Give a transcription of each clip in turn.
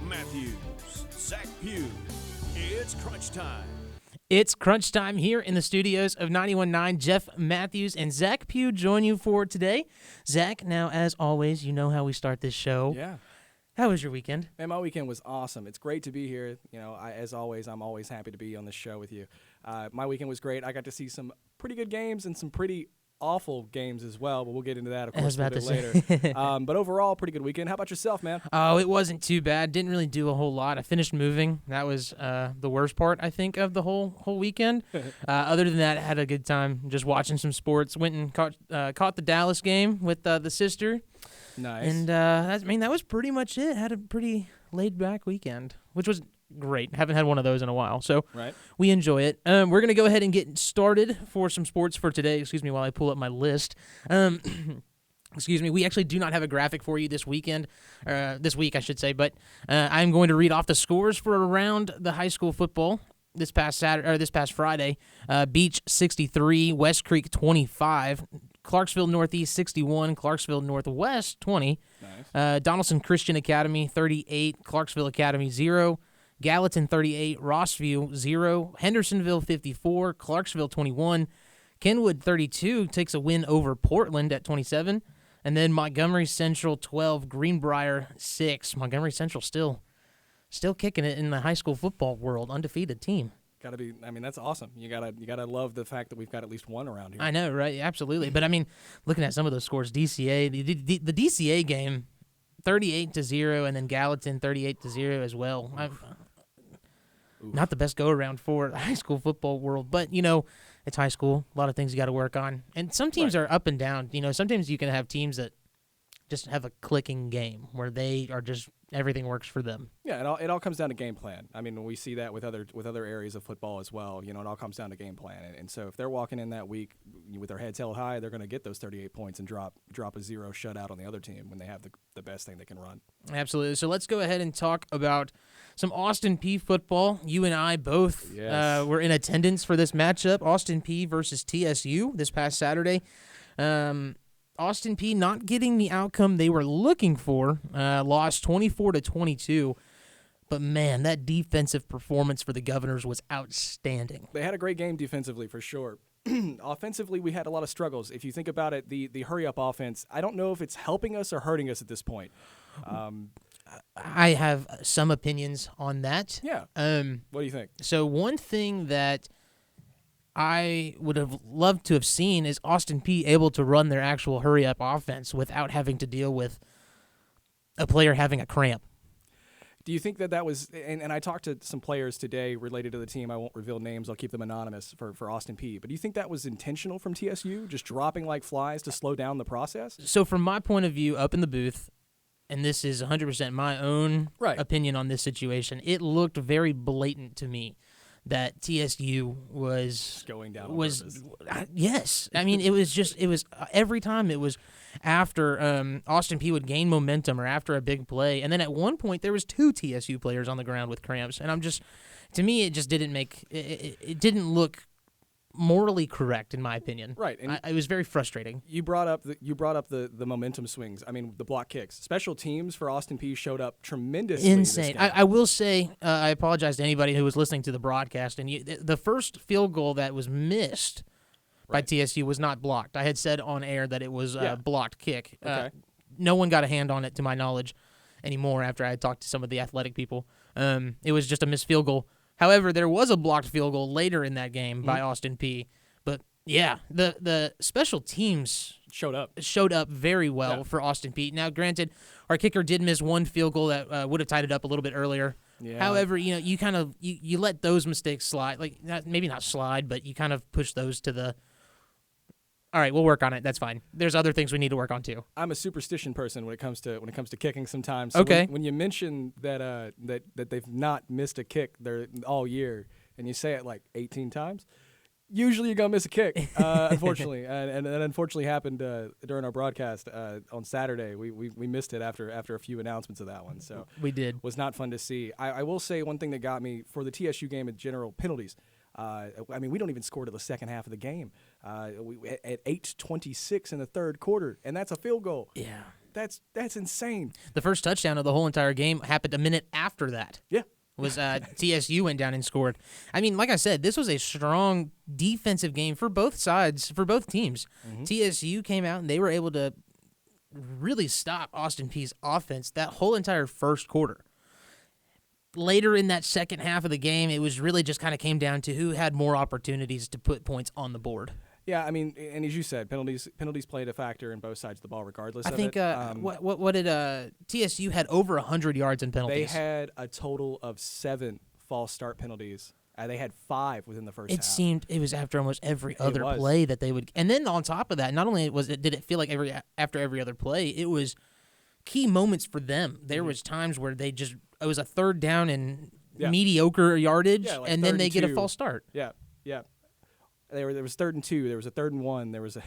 Matthews, Zach Pugh. It's crunch time. It's crunch time here in the studios of 91.9. Jeff Matthews and Zach Pugh join you for today. Zach, now as always, you know how we start this show. Yeah. How was your weekend? Man, my weekend was awesome. It's great to be here. You know, as always, I'm always happy to be on this show with you. My weekend was great. I got to see some pretty good games and some pretty awful games as well, but we'll get into that, of course, a bit later. But overall, pretty good weekend. How about yourself, man? Oh, it wasn't too bad. Didn't really do a whole lot. I finished moving. That was the worst part, I think, of the whole weekend. Other than that, I had a good time just watching some sports. Went and caught the Dallas game with the sister. Nice. And that was pretty much it. Had a pretty laid-back weekend, which was great. Haven't had one of those in a while, so right. We enjoy it. We're going to go ahead and get started for some sports for today. Excuse me while I pull up my list. Excuse me. We actually do not have a graphic for you this week, I should say, but I'm going to read off the scores for around the high school football this past Friday. Beach 63, West Creek 25, Clarksville Northeast 61, Clarksville Northwest 20, Nice. Donaldson Christian Academy 38, Clarksville Academy 0, Gallatin 38, Rossview 0, Hendersonville 54, Clarksville 21, Kenwood 32 takes a win over Portland at 27, and then Montgomery Central 12, Greenbrier 6. Montgomery Central still kicking it in the high school football world, undefeated team. Gotta be. I mean, that's awesome. You gotta love the fact that we've got at least one around here. I know, right? Absolutely. But I mean, looking at some of those scores, DCA, the DCA game, 38-0, and then Gallatin 38-0 as well. Not the best go around for the high school football world, but you know, it's high school. A lot of things you got to work on, and some teams are up and down. You know, sometimes you can have teams that just have a clicking game where they are just everything works for them. Yeah, it all comes down to game plan. I mean, we see that with other areas of football as well. You know, it all comes down to game plan. And so if they're walking in that week with their heads held high, they're going to get those 38 points and drop a 0 shutout on the other team when they have the best thing they can run. Absolutely. So let's go ahead and talk about some Austin Peay football. You and I both were in attendance for this matchup, Austin Peay versus TSU this past Saturday. Austin Peay not getting the outcome they were looking for, lost 24-22. But, man, that defensive performance for the Governors was outstanding. They had a great game defensively for sure. Offensively, we had a lot of struggles. If you think about it, the hurry-up offense, I don't know if it's helping us or hurting us at this point. I have some opinions on that. Yeah. What do you think? So one thing that I would have loved to have seen is Austin Peay able to run their actual hurry-up offense without having to deal with a player having a cramp. Do you think that was – and I talked to some players today related to the team. I won't reveal names. I'll keep them anonymous for Austin Peay. But do you think that was intentional from TSU, just dropping like flies to slow down the process? So from my point of view up in the booth, and this is 100% my own opinion on this situation, it looked very blatant to me that TSU was going down on purpose. Yes. I mean, it was every time it was after Austin Peay would gain momentum or after a big play. And then at one point there was 2 TSU players on the ground with cramps. And to me, it just didn't it didn't look morally correct in my opinion. Right. And it was very frustrating. You brought up the momentum swings. I mean, the block kicks. Special teams for Austin Peay showed up tremendously. Insane. I will say, I apologize to anybody who was listening to the broadcast. And the first field goal that was missed by TSU was not blocked. I had said on air that it was a blocked kick. Okay. No one got a hand on it, to my knowledge, anymore after I had talked to some of the athletic people. It was just a missed field goal. However, there was a blocked field goal later in that game by Austin Peay. But, yeah, the special teams showed up very well for Austin Peay. Now, granted, our kicker did miss one field goal that would have tied it up a little bit earlier. Yeah. However, you know, you kind of you let those mistakes slide. Like, maybe not slide, but you kind of push those to the, all right, we'll work on it. That's fine. There's other things we need to work on too. I'm a superstition person when it comes to kicking sometimes. So okay. When you mention that they've not missed a kick there all year, and you say it like 18 times, usually you're gonna miss a kick. Unfortunately, and that unfortunately happened during our broadcast on Saturday. We missed it after a few announcements of that one. So we did. Was not fun to see. I will say one thing that got me for the TSU game in general, penalties. I mean, we don't even score to the second half of the game. At 8:26 in the third quarter, and that's a field goal. Yeah. That's insane. The first touchdown of the whole entire game happened a minute after that. Yeah. Was TSU went down and scored. I mean, like I said, this was a strong defensive game for both sides, for both teams. TSU came out and they were able to really stop Austin Peay's offense that whole entire first quarter. Later in that second half of the game, it was really just kind of came down to who had more opportunities to put points on the board. Yeah, I mean, and as you said, penalties played a factor in both sides of the ball, regardless. I think what did TSU had over 100 yards in penalties. They had a total of 7 false start penalties. They had 5 within the first half. It seemed it was after almost every other play that they would, and then on top of that, not only did it feel like after every other play, it was key moments for them. There was times where it was a third down and mediocre yardage, like and then they get a false start. Yeah. There was 3rd and 2. There was a 3rd and 1. There was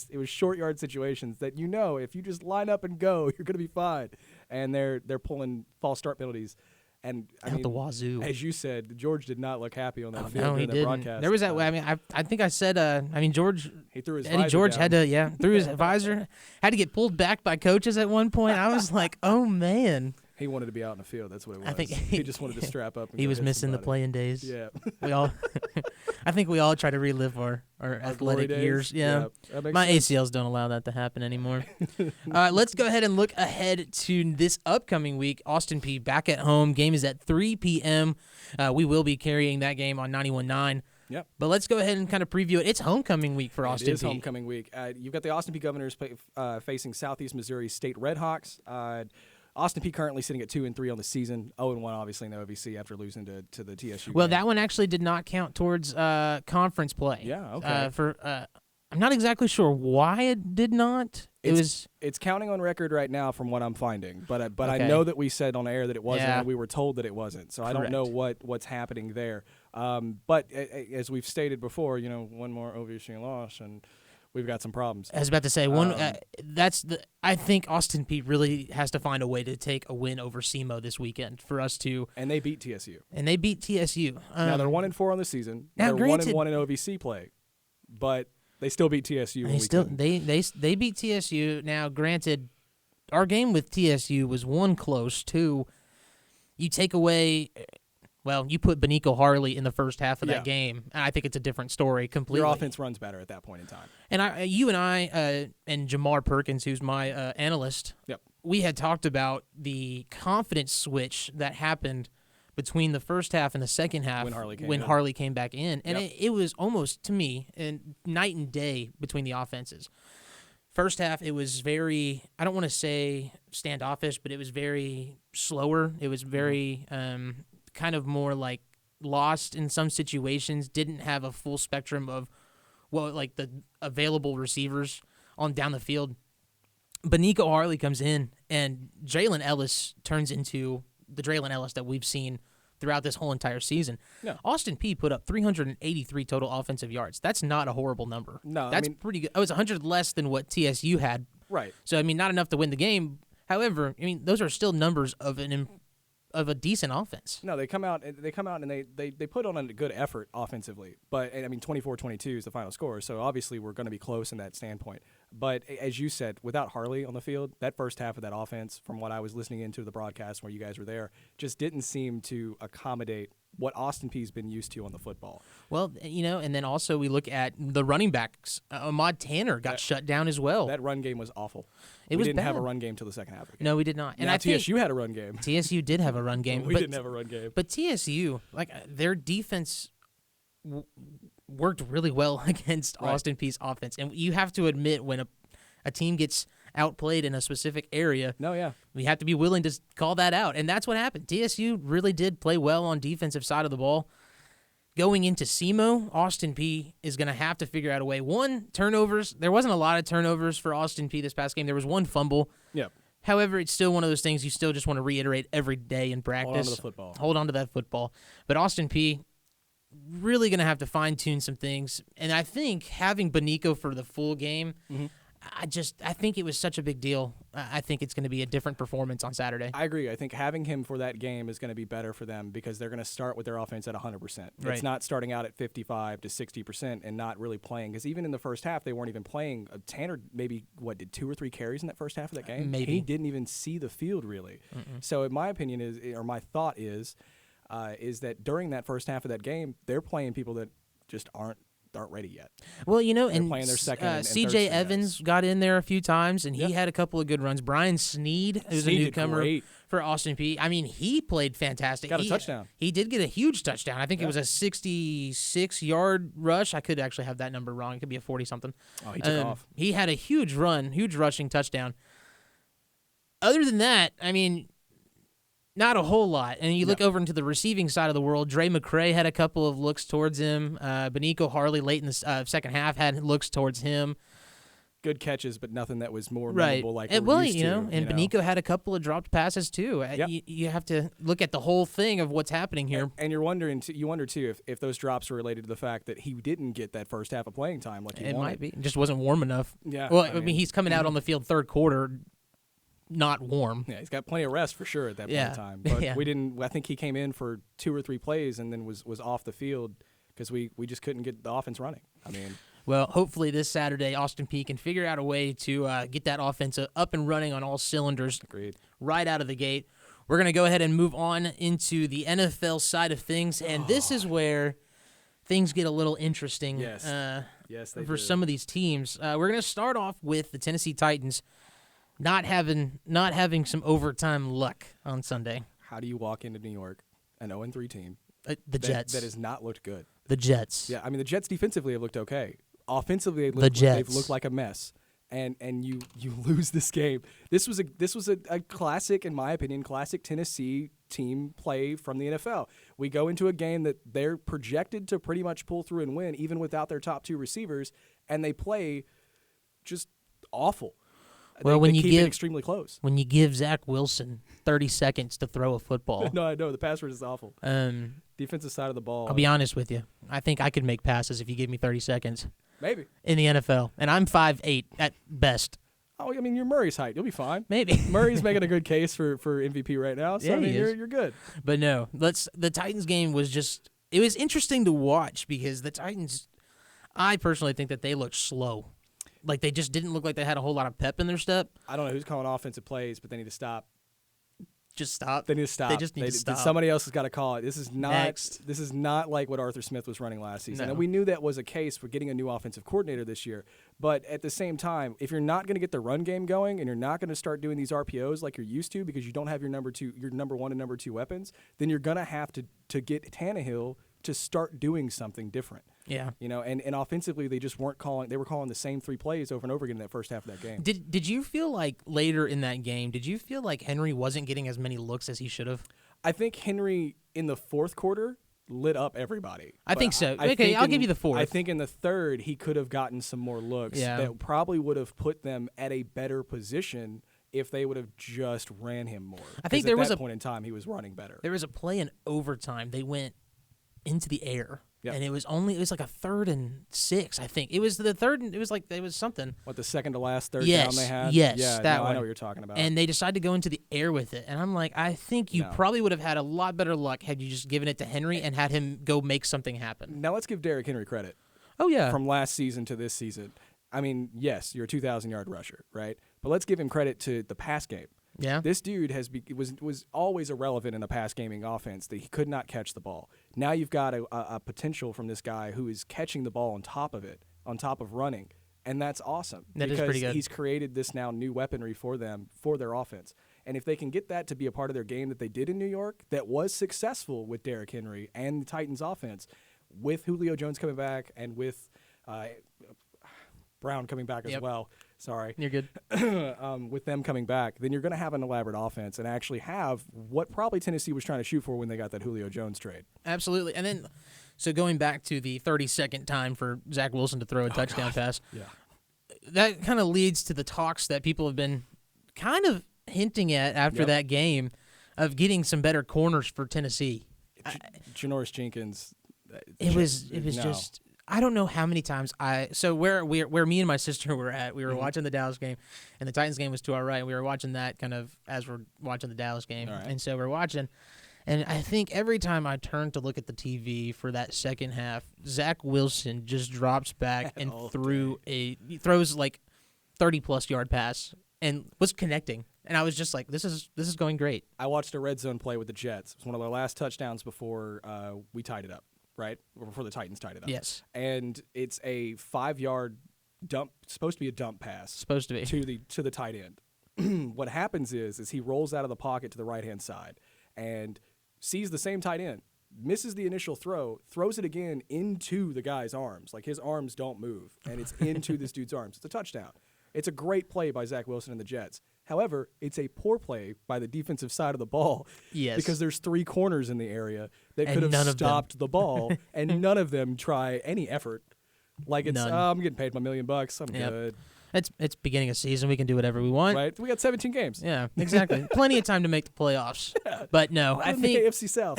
it was short yard situations that if you just line up and go, you're gonna be fine. And they're pulling false start penalties. And the wazoo. As you said, George did not look happy on that field. No, he in the didn't. broadcast. There was that. I think I said. George. He threw his Eddie visor George down. had to threw his visor. Had to get pulled back by coaches at one point. I was like, oh man. He wanted to be out in the field. That's what it was. I think he just wanted to strap up. And he go was hit missing the somebody. playing days. Yeah. We all. I think we all try to relive our athletic days. years. Yeah. That makes My sense. ACLs don't allow that to happen anymore. Let's go ahead and look ahead to this upcoming week. Austin Peay back at home. Game is at 3 p.m. We will be carrying that game on 91.9. Yep. But let's go ahead and kind of preview it. It's homecoming week for Austin Peay. It is homecoming week. You've got the Austin Peay Governors facing Southeast Missouri State Redhawks. Austin Peay currently sitting at 2-3 on the season, 0-1 obviously in the OVC after losing to the TSU. Well, game. that one actually did not count towards conference play. Yeah, okay. I'm not exactly sure why it did not. It's counting on record right now from what I'm finding, but Okay. I know that we said on air that it wasn't, Yeah. and we were told that it wasn't. So Correct. I don't know what's happening there. But as we've stated before, one more OVC loss and we've got some problems. I was about to say I think Austin Peay really has to find a way to take a win over SEMO this weekend for us to. And they beat TSU. Now Now they're 1-4 on the season. Now, They're granted- 1-1 in OVC play, but they still beat TSU. They beat TSU. Now, granted, our game with TSU was 1 close, 2. You take away. Well, you put Benico Harley in the first half of that game, and I think it's a different story completely. Your offense runs better at that point in time. And you and I, and Jamar Perkins, who's my analyst, we had talked about the confidence switch that happened between the first half and the second half when Harley came back in. And it was almost, to me, night and day between the offenses. First half, it was very, I don't want to say standoffish, but it was very slower. It was very kind of more like lost in some situations, didn't have a full spectrum of the available receivers on down the field. Benico Harley comes in, and Jalen Ellis turns into the Jalen Ellis that we've seen throughout this whole entire season. Yeah. Austin Peay put up 383 total offensive yards. That's not a horrible number. No, that's pretty good. Oh, it's 100 less than what TSU had. Right. So, not enough to win the game. However, those are still numbers of a decent offense. No, they come out and they put on a good effort offensively. But 24-22 is the final score, so obviously we're going to be close in that standpoint. But as you said, without Harley on the field, that first half of that offense, from what I was listening into the broadcast where you guys were there, just didn't seem to accommodate what Austin Peay's been used to on the football. Well, and then also we look at the running backs. Ahmad Tanner got shut down as well. That run game was awful. We didn't bad. have a run game till the second half of the game. No, we did not. And now I think TSU had a run game. TSU did have a run game. We didn't have a run game. But TSU, their defense worked really well against Austin Peay's offense. And you have to admit when a team gets outplayed in a specific area, we have to be willing to call that out. And that's what happened. TSU really did play well on defensive side of the ball. Going into SEMO, Austin Peay is going to have to figure out a way. One, turnovers. There wasn't a lot of turnovers for Austin Peay this past game. There was one fumble. Yep. However, it's still one of those things you still just want to reiterate every day in practice. Hold on to the football. Hold on to that football. But Austin Peay really going to have to fine-tune some things. And I think having Benico for the full game, I think it was such a big deal. I think it's going to be a different performance on Saturday. I agree. I think having him for that game is going to be better for them because they're going to start with their offense at 100%. Right. It's not starting out at 55 to 60% and not really playing. Because even in the first half, they weren't even playing. Tanner maybe, did 2 or 3 carries in that first half of that game? Maybe. He didn't even see the field, really. So in my opinion my thought is that during that first half of that game, they're playing people that just aren't ready yet. Well, They're and playing their second and third C.J. string Evans guys. got in there a few times, and he Yep. had a couple of good runs. Brian Snead, who's a Snead did newcomer great. for Austin Peay. I mean, he played fantastic. Got a touchdown. He did get a huge touchdown. I think it was a 66-yard rush. I could actually have that number wrong. It could be a 40-something. Oh, he took off. He had a huge run, huge rushing touchdown. Other than that, I mean, not a whole lot. And you look over into the receiving side of the world, Dre McCray had a couple of looks towards him. Benico Harley late in the second half had looks towards him. Good catches, but nothing that was more Right. memorable like And, we're well, used to. and Benico had a couple of dropped passes too. Yep. You have to look at the whole thing of what's happening here. And you wonder too if those drops were related to the fact that he didn't get that first half of playing time like he It wanted. might be. It just wasn't warm enough. Yeah, Well, I I mean, mean- he's coming out on the field third quarter, not warm. Yeah, he's got plenty of rest for sure at that point Yeah. in time. But Yeah. we didn't. I think he came in for 2 or 3 plays and then was off the field because we just couldn't get the offense running. I mean, Well, hopefully this Saturday, Austin Peay can figure out a way to get that offense up and running on all cylinders agreed. right out of the gate. We're going to go ahead and move on into the NFL side of things, and this is where things get a little interesting. Yes. Yes, they for do. some of these teams. We're going to start off with the Tennessee Titans not having some overtime luck on Sunday. How do you walk into New York, an 0-3 team The Jets. that has not looked good? The Jets. Yeah, I mean the Jets defensively have looked okay. Offensively, The Jets. they've looked like a mess. And you lose this game. This was a classic, in my opinion, classic Tennessee team play from the NFL. We go into a game that they're projected to pretty much pull through and win, even without their top 2 receivers, and they play just awful. Well, they keep it extremely close. When you give Zach Wilson 30 seconds to throw a football, No, I know the pass rush is awful. Defensive side of the ball. I'll be honest with you. I think I could make passes if you give me 30 seconds Maybe. in the NFL, and I'm 5'8" at best. Oh, I mean, you're Murray's height. You'll be fine. Maybe. Murray's making a good case for MVP right now. So Yeah, I mean, he is. you're good. But no, the Titans game was just – it was interesting to watch because the Titans – I personally think that they looked slow. Like they just didn't look like they had a whole lot of pep in their step. I don't know who's calling offensive plays, but they need to stop. Just stop. They need to stop. They just need to stop. Somebody else has got to call it. This is not. Next. This is not like what Arthur Smith was running last season. No. And we knew that was a case for getting a new offensive coordinator this year. But at the same time, if you're not going to get the run game going and you're not going to start doing these RPOs like you're used to because you don't have your number 1 and number 2 weapons, then you're going to have to get Tannehill to start doing something different. Yeah. You know, and offensively they just weren't calling. They were calling the same 3 plays over and over again in that first half of that game. Did you feel like later in that game, did you feel like Henry wasn't getting as many looks as he should have? I think Henry in the fourth quarter lit up everybody. I But think so. I Okay, think I'll give you the fourth. I think in the third he could have gotten some more looks that probably would have put them at a better position if they would have just ran him more. I think 'Cause there at was that a point in time he was running better. There was a play in overtime. They went into the air. Yep. And it was like a 3rd and 6, I think. It was the third and it was something. What, the second to last third Yes, down they had? yes, yeah, that no, I one. know what you're talking about. And they decided to go into the air with it. And I'm like, I think you No. probably would have had a lot better luck had you just given it to Henry and had him go make something happen. Now let's give Derrick Henry credit. Oh, yeah. From last season to this season. I mean, yes, you're a 2,000-yard rusher, right? But let's give him credit to the pass game. Yeah. This dude was always irrelevant in a pass gaming offense that he could not catch the ball. Now you've got a potential from this guy who is catching the ball on top of it, on top of running, and that's awesome. That is because pretty good. He's created this now new weaponry for them, for their offense. And if they can get that to be a part of their game that they did in New York, that was successful with Derrick Henry and the Titans offense, with Julio Jones coming back and with Brown coming back as well. Sorry. You're good. With them coming back, then you're going to have an elaborate offense and actually have what probably Tennessee was trying to shoot for when they got that Julio Jones trade. Absolutely. And then, so going back to the 32nd time for Zach Wilson to throw a touchdown pass, that kind of leads to the talks that people have been kind of hinting at after that game of getting some better corners for Tennessee. Janoris Jenkins. It was no. just I don't know how many times where me and my sister were at, we were watching the Dallas game, and the Titans game was to our right. We were watching that kind of as we're watching the Dallas game, and so we're watching. And I think every time I turn to look at the TV for that second half, Zach Wilson just drops back and throws like 30-plus yard pass and was connecting. And I was just like, this is going great. I watched a red zone play with the Jets. It was one of their last touchdowns before we tied it up, right? Or before the Titans tied it up. Yes. And it's a 5-yard dump, supposed to be a dump pass. Supposed to be. To the tight end. What happens is he rolls out of the pocket to the right-hand side and sees the same tight end, misses the initial throw, throws it again into the guy's arms. Like, his arms don't move, and it's into this dude's arms. It's a touchdown. It's a great play by Zach Wilson and the Jets. However, it's a poor play by the defensive side of the ball because there's 3 corners in the area that could have stopped the ball, and none of them try any effort. Like, it's, I'm getting paid my $1 million. I'm good. It's beginning of season. We can do whatever we want. Right? We got 17 games. Yeah, exactly. Plenty of time to make the playoffs. But no, I think the AFC South.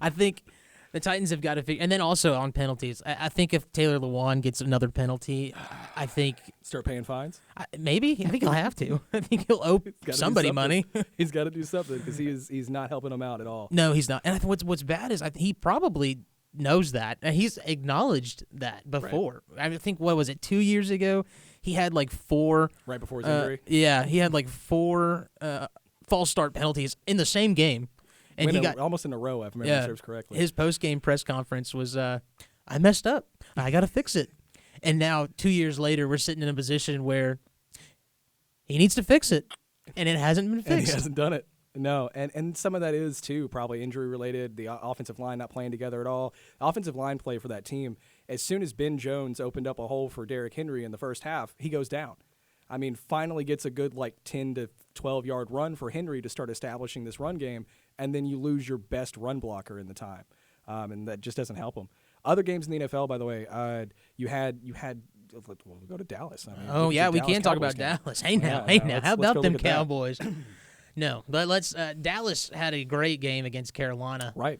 I think the Titans have got to figure. And then also on penalties, I think if Taylor Lewan gets another penalty, I think start paying fines. Maybe I think he'll have to. I think he'll owe somebody money. He's got to do something because he's not helping them out at all. No, he's not. And I think what's bad is he probably knows that, and he's acknowledged that before. Right. I think, what was it, 2 years ago? He had like 4 right before his injury. Yeah, he had like 4 false start penalties in the same game, and he got almost in a row. If memory serves correctly. His post game press conference was, "I messed up. I got to fix it." And now 2 years later, we're sitting in a position where he needs to fix it, and it hasn't been fixed. And he hasn't done it. No, and some of that is, too, probably injury-related, the offensive line not playing together at all. The offensive line play for that team, as soon as Ben Jones opened up a hole for Derrick Henry in the first half, he goes down. I mean, finally gets a good, 10 to 12-yard run for Henry to start establishing this run game, and then you lose your best run blocker in the time, and that just doesn't help him. Other games in the NFL, by the way, you had we'll go to Dallas. I mean, we can talk about Dallas. Hey, now. How about them Cowboys? No, but Dallas had a great game against Carolina. Right.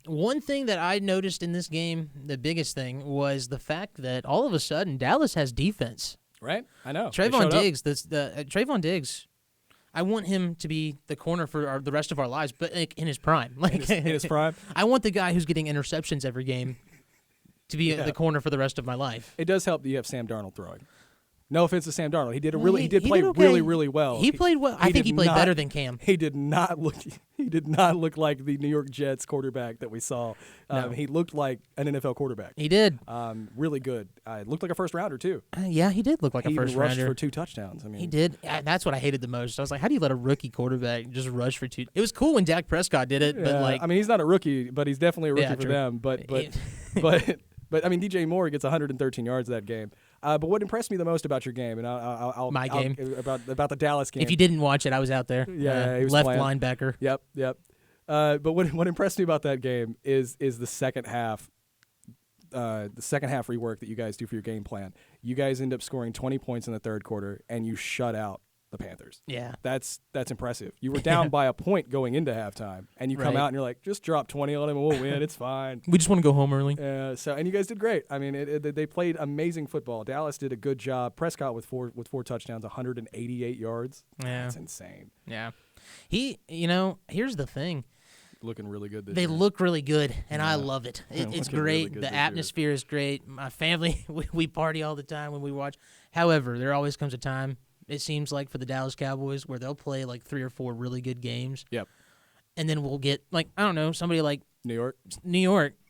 One thing that I noticed in this game, the biggest thing, was the fact that all of a sudden Dallas has defense. Right. I know. Trayvon Diggs, Trayvon Diggs, I want him to be the corner for the rest of our lives, but in his prime. In his prime? I want the guy who's getting interceptions every game to be the corner for the rest of my life. It does help that you have Sam Darnold throwing. No offense to Sam Darnold, he did play okay. really, really well. He played well. I think he played better than Cam. He did not look like the New York Jets quarterback that we saw. No. He looked like an NFL quarterback. He did. Really good. Looked like a first rounder too. Yeah, he did look like a first rounder. He rushed for 2 touchdowns. I mean, he did. That's what I hated the most. I was like, how do you let a rookie quarterback just rush for 2? It was cool when Dak Prescott did it, but I mean, he's not a rookie, but he's definitely a rookie for them. But I mean, DJ Moore gets 113 yards that game. But what impressed me the most about your game, and I'll about the Dallas game. If you didn't watch it, I was out there. Yeah, he was left playing. Linebacker. Yep. But what impressed me about that game is the second half. The second half rework that you guys do for your game plan. You guys end up scoring 20 points in the third quarter, and you shut out the Panthers. Yeah. That's impressive. You were down by a point going into halftime, and you come out and you're like, just drop 20 on them and we'll win. It's fine. We just want to go home early. And you guys did great. I mean, they played amazing football. Dallas did a good job. Prescott with four touchdowns, 188 yards. Yeah. That's insane. Yeah. Here's the thing. Looking really good this year. They look really good, and I love it. It's great. Really the atmosphere is great. My family, we party all the time when we watch. However, there always comes a time, it seems like, for the Dallas Cowboys where they'll play 3 or 4 really good games. Yep. And then we'll get, I don't know, somebody like New York.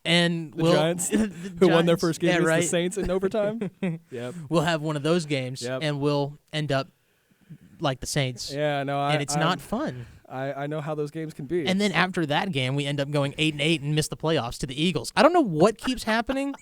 And the Giants, who won their first game against the Saints in overtime. Yep. We'll have one of those games, and we'll end up like the Saints. Yeah, no, and it's not fun. I know how those games can be. And then after that game, we end up going 8-8 and miss the playoffs to the Eagles. I don't know what keeps happening,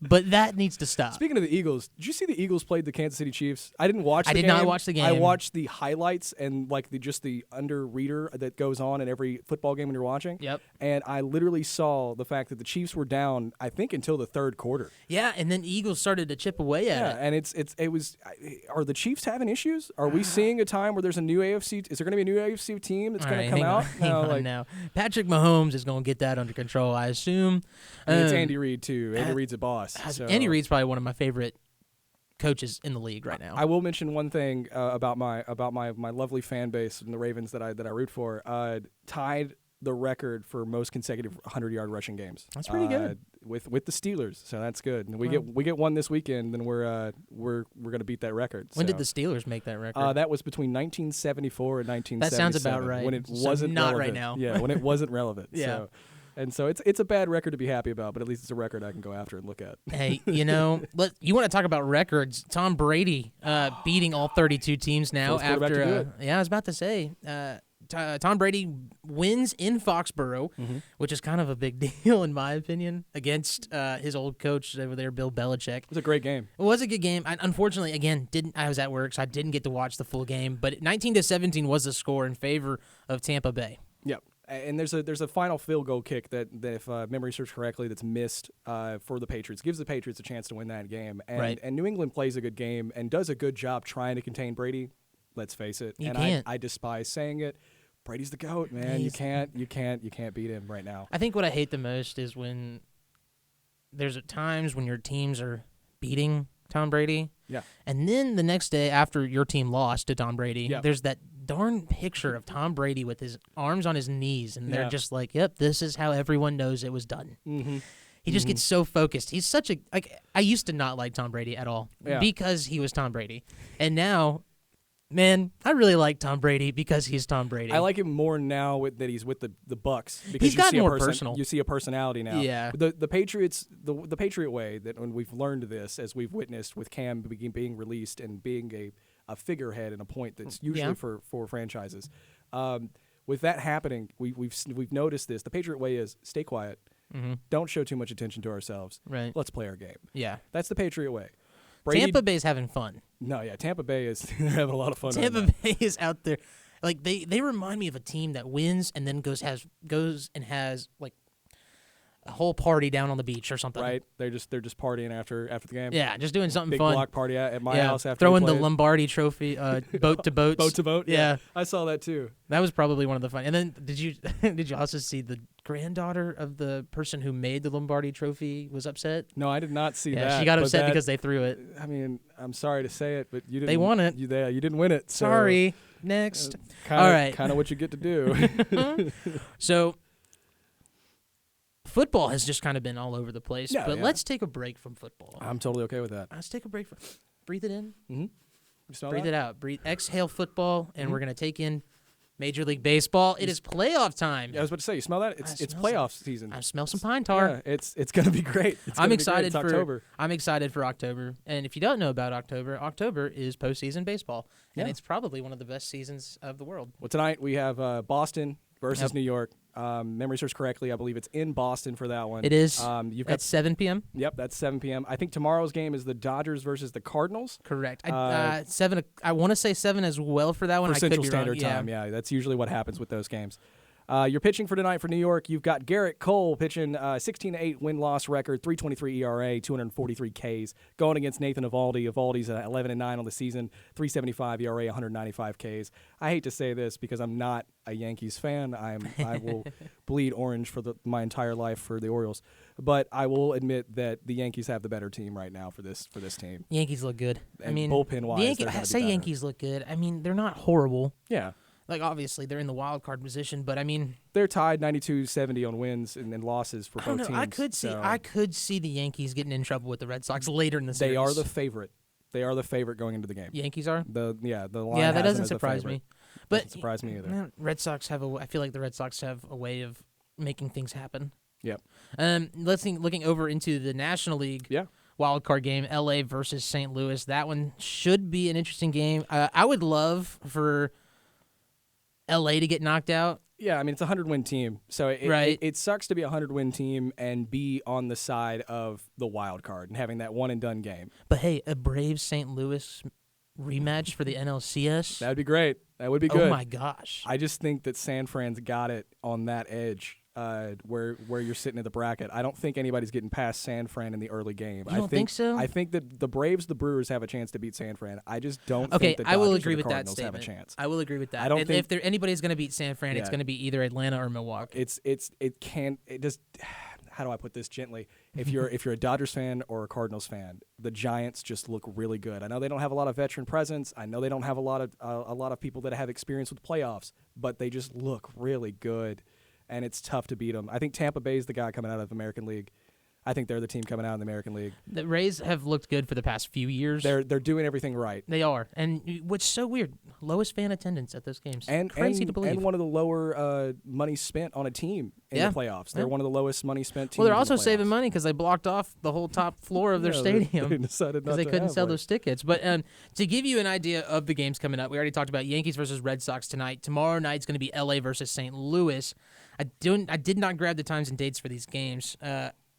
but that needs to stop. Speaking of the Eagles, did you see the Eagles played the Kansas City Chiefs? I didn't watch the game. I did not watch the game. I watched the highlights and like just the under reader that goes on in every football game when you're watching. Yep. And I literally saw the fact that the Chiefs were down, I think, until the third quarter. Yeah, and then Eagles started to chip away at it. And it was. Are the Chiefs having issues? Are we seeing a time where there's a new AFC? Is there going to be a new AFC team that's going to come out? Hang on now. Patrick Mahomes is going to get that under control, I assume. It's Andy Reid too. Andy Reid's a boss. So. Andy Reid's probably one of my favorite coaches in the league right now. I will mention one thing about my lovely fan base and the Ravens that I root for. Tied the record for most consecutive 100-yard rushing games. That's pretty good. With the Steelers, so that's good. And we get one this weekend, then we're going to beat that record. When did the Steelers make that record? That was between 1974 and 1977. That sounds about right. When it wasn't not relevant. right now. Yeah, when it wasn't relevant. Yeah. So it's a bad record to be happy about, but at least it's a record I can go after and look at. Hey, you want to talk about records? Tom Brady beating all 32 teams now after. I was about to say. Tom Brady wins in Foxborough, which is kind of a big deal in my opinion, against his old coach over there, Bill Belichick. It was a great game. It was a good game. Unfortunately, again, I was at work, so I didn't get to watch the full game. But 19-17 was the score in favor of Tampa Bay. Yep. And there's a final field goal kick that if memory serves correctly, that's missed for the Patriots. Gives the Patriots a chance to win that game. And New England plays a good game and does a good job trying to contain Brady. Let's face it. I despise saying it. Brady's the GOAT, man. You can't beat him right now. I think what I hate the most is when there's times when your teams are beating Tom Brady. Yeah. And then the next day after your team lost to Tom Brady, there's that darn picture of Tom Brady with his arms on his knees, and they're just like, yep, this is how everyone knows it was done. Mm-hmm. He just gets so focused. He's such a I used to not like Tom Brady at all because he was Tom Brady. And now, man, I really like Tom Brady because he's Tom Brady. I like him more now that he's with the Bucks because he's gotten more personal. You see a personality now. Yeah. The Patriots, the Patriot way, that when we've learned this, as we've witnessed with Cam being released and being a figurehead and a point that's usually for franchises. With that happening, we've noticed this. The Patriot way is stay quiet. Mm-hmm. Don't show too much attention to ourselves. Right. Let's play our game. Yeah. That's the Patriot way. Brady, Tampa Bay's having fun. No, yeah, Tampa Bay is they're having a lot of fun. Tampa Bay is out there, like they remind me of a team that wins and then goes and has like a whole party down on the beach or something. Right, they're just partying after the game. Yeah, just doing something big fun. Big block party at my house after throwing the Lombardi Trophy, boat to boats. Boat to boat. Yeah, I saw that too. That was probably one of the fun. And then did you also see the granddaughter of the person who made the Lombardi Trophy was upset? No, I did not see that. Yeah, she got upset because they threw it. I mean, I'm sorry to say it, but you didn't. They won it. You didn't win it. So, sorry. Next. All right. Kind of what you get to do. So. Football has just kind of been all over the place, but let's take a break from football. I'm totally okay with that. Let's take a break. Breathe it in. Mm-hmm. Breathe it out. Exhale football, and we're going to take in Major League Baseball. It is playoff time. Yeah, I was about to say, you smell that? It's playoff season. I smell some pine tar. Yeah, it's going to be great. I'm excited for October. I'm excited for October. And if you don't know about October is postseason baseball, and it's probably one of the best seasons of the world. Well, tonight we have Boston versus New York. Memory serves correctly, I believe it's in Boston for that one. It is. You've got 7 p.m. Yep, that's 7 p.m. I think tomorrow's game is the Dodgers versus the Cardinals. Correct. 7. I want to say 7 as well for that one. For I Central could be Standard wrong. Time. Yeah, that's usually what happens with those games. You're pitching for tonight for New York. You've got Garrett Cole pitching 16-8 win-loss record, 3.23 ERA, 243 Ks, going against Nathan Eovaldi. Eovaldi's 11-9 on the season, 3.75 ERA, 195 Ks. I hate to say this because I'm not a Yankees fan. I will bleed orange for my entire life for the Orioles, but I will admit that the Yankees have the better team right now for this team. Yankees look good. And I mean, bullpen-wise, I say Yankees look good. I mean, they're not horrible. Yeah. Like, obviously, they're in the wild card position, but I mean, they're tied 92-70 on wins and losses for both teams. I could see the Yankees getting in trouble with the Red Sox later in the series. They are the favorite. They are the favorite going into the game. Yankees are? The line that doesn't surprise me. But doesn't surprise me either. Red Sox I feel like the Red Sox have a way of making things happen. Yep. Looking over into the National League. Yeah. Wild card game, LA versus St. Louis. That one should be an interesting game. I would love for LA to get knocked out. Yeah, I mean, it's a 100-win team. So it sucks to be a 100-win team and be on the side of the wild card and having that one-and-done game. But, hey, a Braves-St. Louis rematch for the NLCS? That would be great. That would be good. Oh, my gosh. I just think that San Fran's got it on that edge where you're sitting at the bracket. I don't think anybody's getting past San Fran in the early game. You don't think so? I think that the Braves, the Brewers have a chance to beat San Fran. I just don't think the I will Dodgers agree or the with that Cardinals have a statement. chance. I will agree with that. I don't and think if anybody's going to beat San Fran, it's going to be either Atlanta or Milwaukee. How do I put this gently? If you're a Dodgers fan or a Cardinals fan, the Giants just look really good. I know they don't have a lot of veteran presence. I know they don't have a lot of people that have experience with playoffs, but they just look really good, and it's tough to beat them. I think Tampa Bay is the guy coming out of the American League. I think they're the team coming out in the American League. The Rays have looked good for the past few years. They're doing everything right. They are, and what's so weird, lowest fan attendance at those games. Crazy to believe. And one of the lower money spent on a team in the playoffs. They're one of the lowest money spent teams. Well, they're also in the saving playoffs. money because they blocked off the whole top floor of their stadium They decided not because they to couldn't have sell one. those tickets. But to give you an idea of the games coming up, we already talked about Yankees versus Red Sox tonight. Tomorrow night's going to be LA versus St. Louis. I did not grab the times and dates for these games.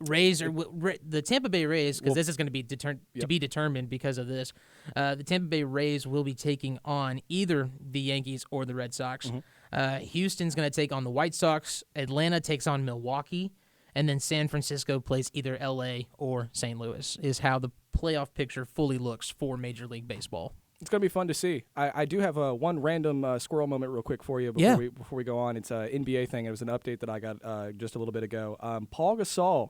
The Tampa Bay Rays, because this is going to be to be determined because of this. The Tampa Bay Rays will be taking on either the Yankees or the Red Sox. Houston's going to take on the White Sox. Atlanta takes on Milwaukee, and then San Francisco plays either L.A. or St. Louis. Is how the playoff picture fully looks for Major League Baseball. It's going to be fun to see. I do have one random squirrel moment real quick for you before we go on. It's an NBA thing. It was an update that I got just a little bit ago. Paul Gasol.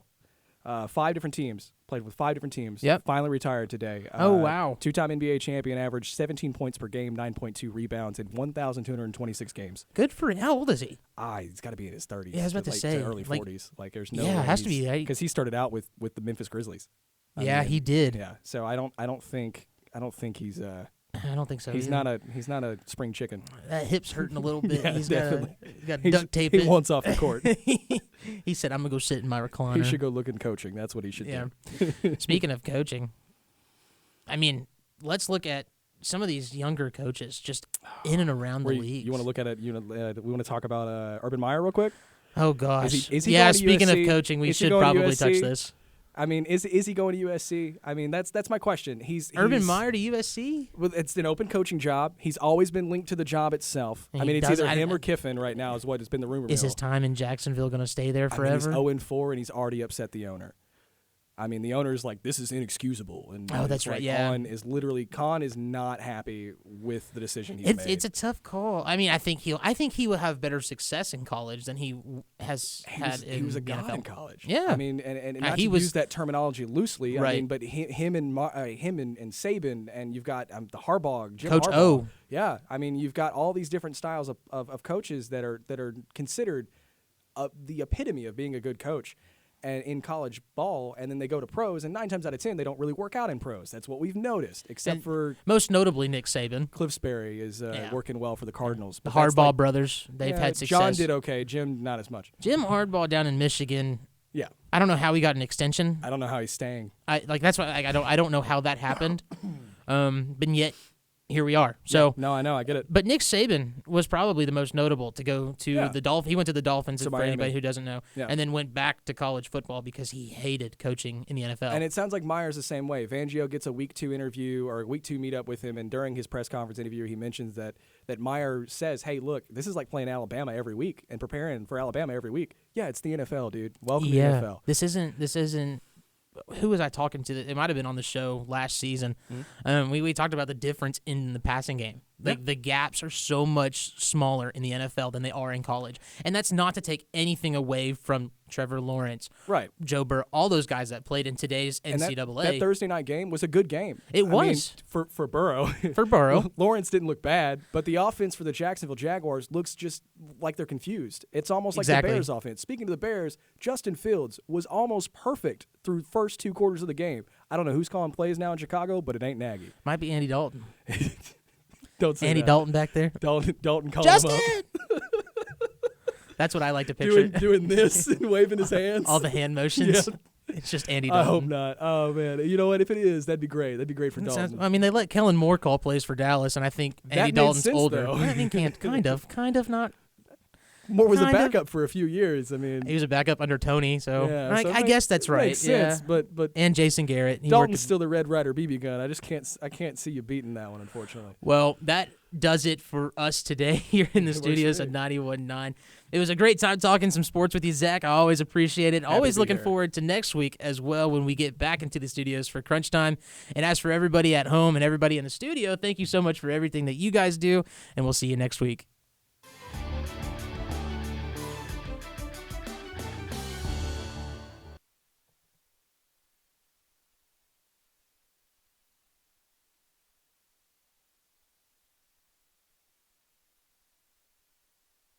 5 different teams, played with 5 different teams. Yep. Finally retired today. Oh, wow. 2-time NBA champion, averaged 17 points per game, 9.2 rebounds in 1,226 games. Good for him. How old is he? He's got to be in his 30s. Yeah, I was about to say. Early 40s. There's no yeah, way it has to be. Because he started out with the Memphis Grizzlies. He did. Yeah. So I don't think he's I don't think so. He's not a spring chicken. That hip's hurting a little bit. Yeah, He's definitely. got duct tape. He wants off the court. He said, "I'm gonna go sit in my recliner." He should go look in coaching. That's what he should do. Speaking of coaching, I mean, let's look at some of these younger coaches just in and around the league. You want to look at it? We want to talk about Urban Meyer real quick. Oh gosh. Is he going to speaking USC? of coaching, we Is he should going to probably touch USC? this. I mean, is he going to USC? I mean, that's my question. He's Urban Meyer to USC? Well, it's an open coaching job. He's always been linked to the job itself. And I mean, it's does- either I- him or Kiffin right now is what has been the rumor Is mill. his time in Jacksonville going to stay there forever? I mean, he's 0-4 and he's already upset the owner. I mean, the owner's like, this is inexcusable. And Oh, that's it's right, like yeah. Khan is not happy with the decision he's made. It's a tough call. I mean, I think he will have better success in college than he has had in he was a the god NFL. in college. Yeah. I mean, and not he to was- use that terminology loosely. Right. I mean, but him and Saban, and you've got the Harbaugh, Jim Coach Harbaugh. O. Yeah. I mean, you've got all these different styles of coaches that are considered the epitome of being a good coach. And in college ball, and then they go to pros, and 9 times out of 10, they don't really work out in pros. That's what we've noticed, except for Most notably, Nick Saban. Cliff Sperry is working well for the Cardinals. The But that's Harbaugh like- brothers, they've had success. John did okay. Jim, not as much. Jim Harbaugh down in Michigan, Yeah, I don't know how he got an extension. I don't know how he's staying. That's why I don't know how that happened. But yet here we are. So No, I know, I get it. But Nick Saban was probably the most notable to go to the Dolphins. He went to the Dolphins, To for Miami. anybody who doesn't know, Yeah. and then went back to college football because he hated coaching in the NFL. And it sounds like Meyer's the same way. Fangio gets a week 2 interview or a week 2 meetup with him, and during his press conference interview, he mentions that Meyer says, "Hey, look, this is like playing Alabama every week and preparing for Alabama every week. Yeah, it's the NFL, dude. Welcome to the NFL." This isn't. Who was I talking to? It might have been on the show last season. We talked about the difference in the passing game. Like the gaps are so much smaller in the NFL than they are in college, and that's not to take anything away from Trevor Lawrence, Right. Joe Burrow, all those guys that played in today's And NCAA. that Thursday night game was a good game. It I was. mean, for Burrow. For Burrow. Lawrence didn't look bad, but the offense for the Jacksonville Jaguars looks just like they're confused. It's almost like Exactly. the Bears offense. Speaking of the Bears, Justin Fields was almost perfect through the first 2 quarters of the game. I don't know who's calling plays now in Chicago, but it ain't Nagy. Might be Andy Dalton. Don't say Andy that. Dalton back there. Dalton calling Justin. him up. That's what I like to picture. doing this and waving his hands. All the hand motions. Yeah. It's just Andy I Dalton. hope not. Oh man, you know what? If it is, that'd be great. That'd be great for Dalton. I mean, they let Kellen Moore call plays for Dallas, and I think That Andy made Dalton's sense, older. though. I mean, kind of not. Moore was a Kind of. backup for a few years. I mean, He was a backup under Tony, so, yeah, I guess that's right. Makes sense, but And Jason Garrett. He Dalton's worked- still the Red Ryder BB gun. I can't see you beating that one, unfortunately. Well, that does it for us today here in the It works studios for at me. 91.9. It was a great time talking some sports with you, Zach. I always appreciate it. Always to be looking here. forward to next week as well when we get back into the studios for Crunch Time. And as for everybody at home and everybody in the studio, thank you so much for everything that you guys do, and we'll see you next week.